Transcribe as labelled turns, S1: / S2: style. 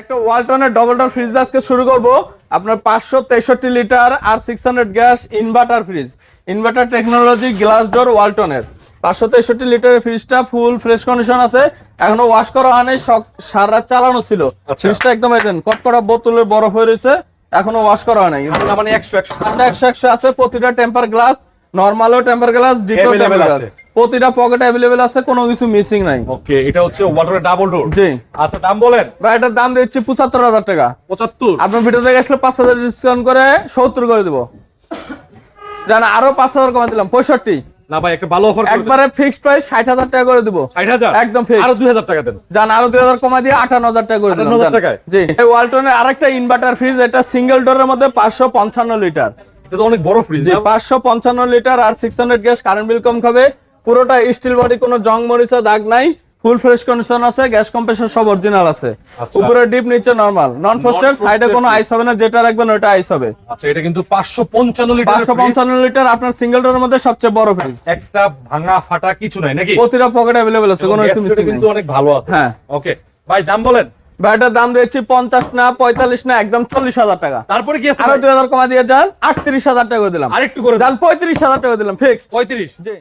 S1: একটা ওয়ালটনের double door fridge আজকে শুরু করব। আপনার 563 লিটার আর 600 gas inverter fridge, inverter technology glass door ওয়ালটনের 563 লিটারের ফ্রিজটা ফুল ফ্রেশ কন্ডিশন আছে, এখনো ওয়াশ করা হয়নি, সারা রাত চালানো ছিল। ফ্রিজটা একদম একদম কটকটা বোতলের বরফ হয়ে রয়েছে, এখনো ওয়াশ করা হয় নাই।
S2: মানে
S1: 100 আছে। প্রতিটা টেম্পার গ্লাস, নরমালও টেম্পার গ্লাস, ডিপো টেম্পার গ্লাস, প্রতিটা পকেট अवेलेबल আছে, কোনো কিছু মিসিং নাই।
S2: ওকে, এটা হচ্ছে ওয়ালটনের ডাবল ডোর।
S1: জি।
S2: আচ্ছা, দাম বলেন
S1: ভাই, এটার দাম দিচ্ছি 75,000 টাকা।
S2: 75?
S1: আপনার ভিডিও থেকে আসলে 5,000 ডিসকাউন্ট করে 70 করে দেব। জানা আরো 5,000 কমে দিলাম, 65।
S2: না ভাই, একটা ভালো অফার করে
S1: একবারে ফিক্সড প্রাইস 60,000 টাকা করে দেব।
S2: 60,000
S1: একদম ফিক্স।
S2: আরো 2,000 টাকা দেন।
S1: জান আরো 2,000 কমা দিয়ে 58,000 টাকা করে দিলাম।
S2: 58,000 টাকায়?
S1: জি। এই ওয়ালটনের আরেকটা ইনভার্টার ফ্রিজ, এটা সিঙ্গেল ডোরের মধ্যে 555 লিটার।
S2: এটা তো অনেক বড় ফ্রিজ।
S1: জি, 555 লিটার আর 600 গ্যাস, কারেন্ট বিল কম খাবে। পুরোটা স্টিল বডি, কোনো জং মরিচা দাগ নাই, ফুল ফ্রেশ কন্ডিশন আছে, গ্যাস কম্প্রেসর সব অরিজিনাল আছে। উপরে ডিপ, নিচে নরমাল, নন ফ্রস্টেড, সাইডে কোনো আইস হবে না, যেটা রাখবেন ওটা আইস হবে।
S2: আচ্ছা, এটা কিন্তু 555 লিটার।
S1: 555 লিটার আপনার সিঙ্গেল ডোরের মধ্যে সবচেয়ে বড় ফ্রিজ।
S2: একটা ভাঙা ফাটা কিছু নাই নাকি?
S1: প্রতিটা পকেট अवेलेबल আছে, কোনো কিছু মিসিং
S2: কিন্তু
S1: নাই।
S2: অনেক ভালো আছে।
S1: হ্যাঁ।
S2: ওকে ভাই, দাম বলেন।
S1: ভাইটার দাম দিয়েছি 50 না 45 না, একদম 40,000 টাকা।
S2: তারপরে কি আছে?
S1: আরো 2,000 কমা দিয়ে যান, 38,000 টাকা করে দিলাম।
S2: আরেকটু করে
S1: যান 35,000 টাকা দিলাম ফিক্সড।
S2: 35?
S1: জি।